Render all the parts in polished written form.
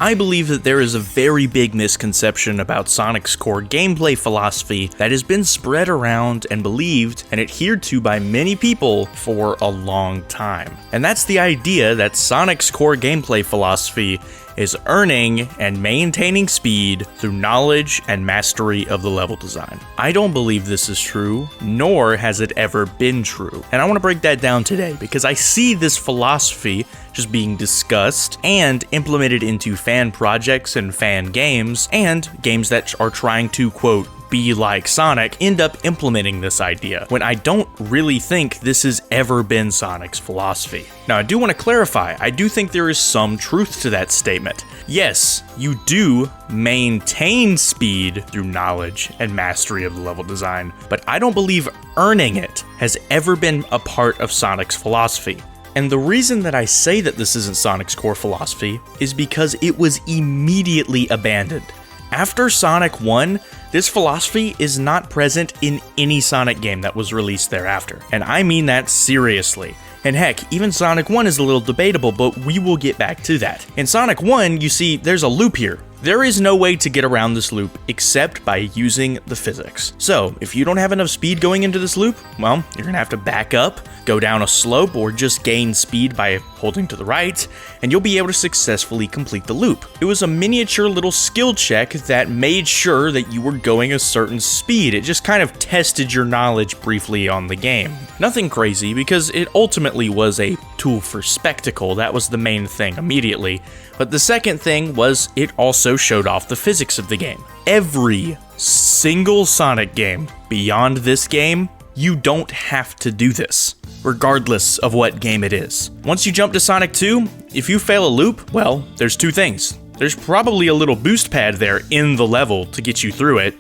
I believe that there is a very big misconception about Sonic's core gameplay philosophy that has been spread around and believed and adhered to by many people for a long time. And that's the idea that Sonic's core gameplay philosophy is earning and maintaining speed through knowledge and mastery of the level design. I don't believe this is true, nor has it ever been true. And I want to break that down today because I see this philosophy just being discussed and implemented into fan projects and fan games, and games that are trying to, quote, be like Sonic end up implementing this idea, when I don't really think this has ever been Sonic's philosophy. Now, I do want to clarify, I do think there is some truth to that statement. Yes, you do maintain speed through knowledge and mastery of the level design, but I don't believe earning it has ever been a part of Sonic's philosophy. And the reason that I say that this isn't Sonic's core philosophy is because it was immediately abandoned. After Sonic 1, this philosophy is not present in any Sonic game that was released thereafter. And I mean that seriously. And heck, even Sonic 1 is a little debatable, but we will get back to that. In Sonic 1, you see, there's a loop here. There is no way to get around this loop except by using the physics. So, if you don't have enough speed going into this loop, well, you're gonna have to back up, go down a slope, or just gain speed by holding to the right, and you'll be able to successfully complete the loop. It was a miniature little skill check that made sure that you were going a certain speed. It just kind of tested your knowledge briefly on the game. Nothing crazy, because it ultimately was a tool for spectacle. That was the main thing immediately. But the second thing was it also showed off the physics of the game. Every single Sonic game beyond this game, you don't have to do this, regardless of what game it is. Once you jump to Sonic 2, if you fail a loop, well, there's two things. There's probably a little boost pad there in the level to get you through it,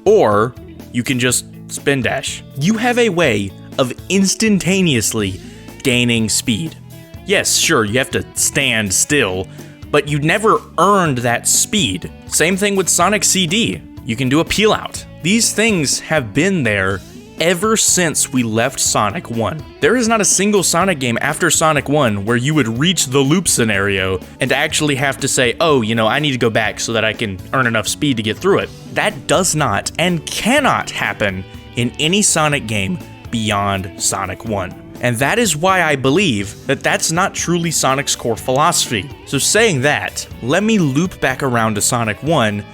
or you can just spin dash. You have a way of instantaneously gaining speed. Yes, sure, you have to stand still, but you never earned that speed. Same thing with Sonic CD. You can do a peel out. These things have been there ever since we left Sonic 1. There is not a single Sonic game after Sonic 1 where you would reach the loop scenario and actually have to say, oh, I need to go back so that I can earn enough speed to get through it. That does not and cannot happen in any Sonic game beyond Sonic 1. And that is why I believe that that's not truly Sonic's core philosophy. So saying that, let me loop back around to Sonic 1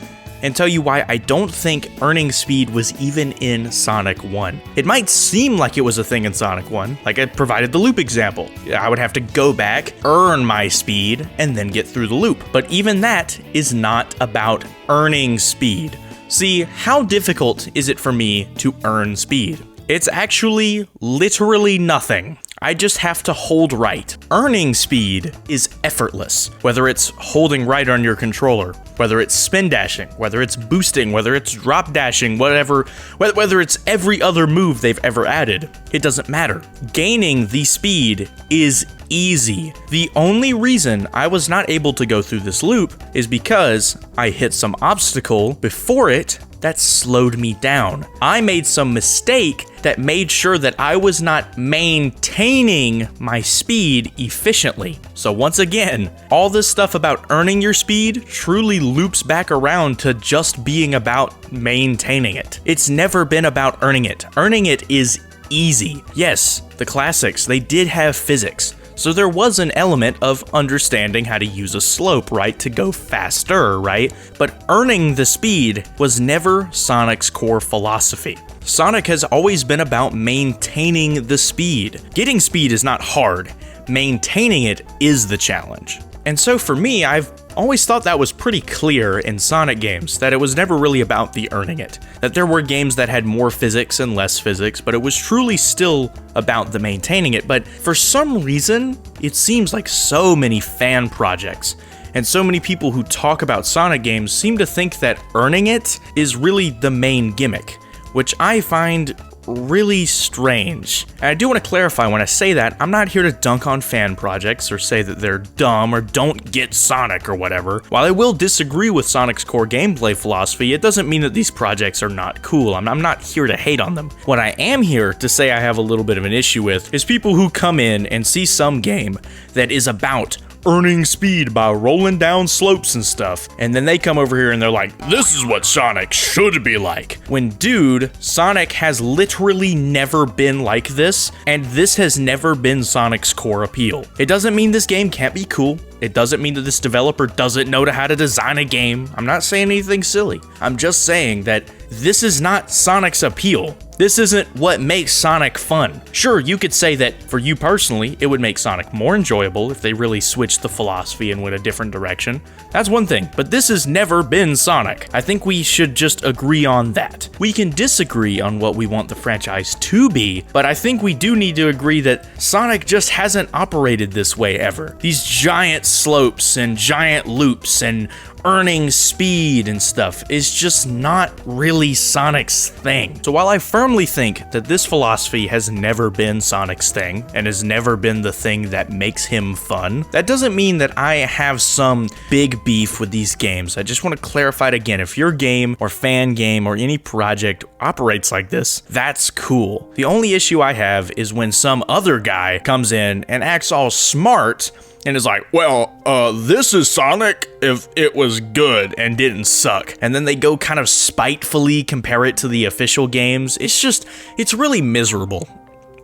and tell you why I don't think earning speed was even in Sonic 1. It might seem like it was a thing in Sonic 1, like I provided the loop example. I would have to go back, earn my speed, and then get through the loop. But even that is not about earning speed. See, how difficult is it for me to earn speed? It's actually literally nothing. I just have to hold right. Earning speed is effortless, whether it's holding right on your controller, whether it's spin dashing, whether it's boosting, whether it's drop dashing, whatever, whether it's every other move they've ever added. It doesn't matter. Gaining the speed is easy. The only reason I was not able to go through this loop is because I hit some obstacle before it that slowed me down. I made some mistake that made sure that I was not maintaining my speed efficiently. So once again, all this stuff about earning your speed truly loops back around to just being about maintaining it. It's never been about earning it. Earning it is easy. Yes, the classics, they did have physics. So there was an element of understanding how to use a slope, right, to go faster, right? But earning the speed was never Sonic's core philosophy. Sonic has always been about maintaining the speed. Getting speed is not hard. Maintaining it is the challenge. And so for me, I've always thought that was pretty clear in Sonic games, that it was never really about the earning it. That there were games that had more physics and less physics, but it was truly still about the maintaining it. But for some reason, it seems like so many fan projects and so many people who talk about Sonic games seem to think that earning it is really the main gimmick, which I find really strange. And I do want to clarify when I say that, I'm not here to dunk on fan projects or say that they're dumb or don't get Sonic or whatever. While I will disagree with Sonic's core gameplay philosophy, it doesn't mean that these projects are not cool. I'm not here to hate on them. What I am here to say I have a little bit of an issue with is people who come in and see some game that is about earning speed by rolling down slopes and stuff. And then they come over here and they're like, this is what Sonic should be like. When, dude, Sonic has literally never been like this, and this has never been Sonic's core appeal. It doesn't mean this game can't be cool. It doesn't mean that this developer doesn't know how to design a game. I'm not saying anything silly. I'm just saying that this is not Sonic's appeal. This isn't what makes Sonic fun. Sure, you could say that for you personally, it would make Sonic more enjoyable if they really switched the philosophy and went a different direction. That's one thing, but this has never been Sonic. I think we should just agree on that. We can disagree on what we want the franchise to be, but I think we do need to agree that Sonic just hasn't operated this way ever. These giant slopes and giant loops and earning speed and stuff is just not really Sonic's thing. So while I firmly think that this philosophy has never been Sonic's thing and has never been the thing that makes him fun, that doesn't mean that I have some big beef with these games. I just want to clarify it again. If your game or fan game or any project operates like this, that's cool. The only issue I have is when some other guy comes in and acts all smart and is like, well, this is Sonic if it was good and didn't suck. And then they go kind of spitefully compare it to the official games. It's really miserable.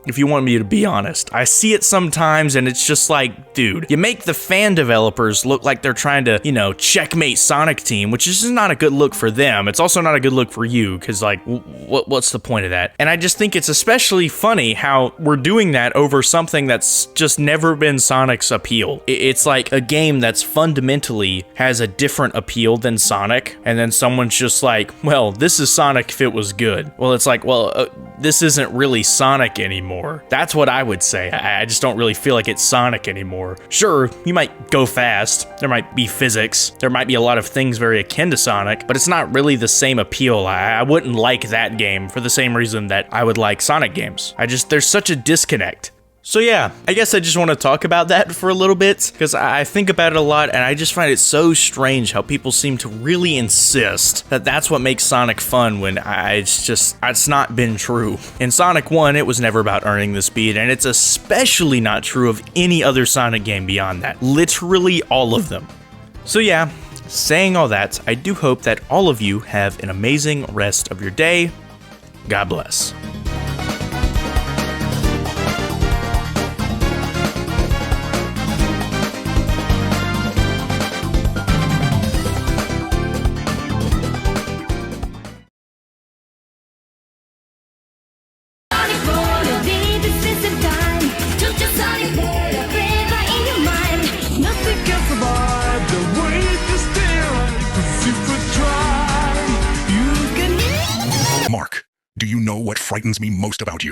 If you want me to be honest, I see it sometimes and it's just like, dude, you make the fan developers look like they're trying to, checkmate Sonic Team, which is just not a good look for them. It's also not a good look for you, because like, what's the point of that? And I just think it's especially funny how we're doing that over something that's just never been Sonic's appeal. It's like a game that's fundamentally has a different appeal than Sonic, and then someone's just like, well, this is Sonic if it was good. Well, it's like, well, this isn't really Sonic anymore. That's what I would say. I just don't really feel like it's Sonic anymore. Sure, you might go fast, there might be physics, there might be a lot of things very akin to Sonic, but it's not really the same appeal. I wouldn't like that game for the same reason that I would like Sonic games. There's such a disconnect. So yeah, I guess I just want to talk about that for a little bit, because I think about it a lot, and I just find it so strange how people seem to really insist that that's what makes Sonic fun when it's not been true. In Sonic 1, it was never about earning the speed, and it's especially not true of any other Sonic game beyond that. Literally all of them. So yeah, saying all that, I do hope that all of you have an amazing rest of your day. God bless. Mark, do you know what frightens me most about you?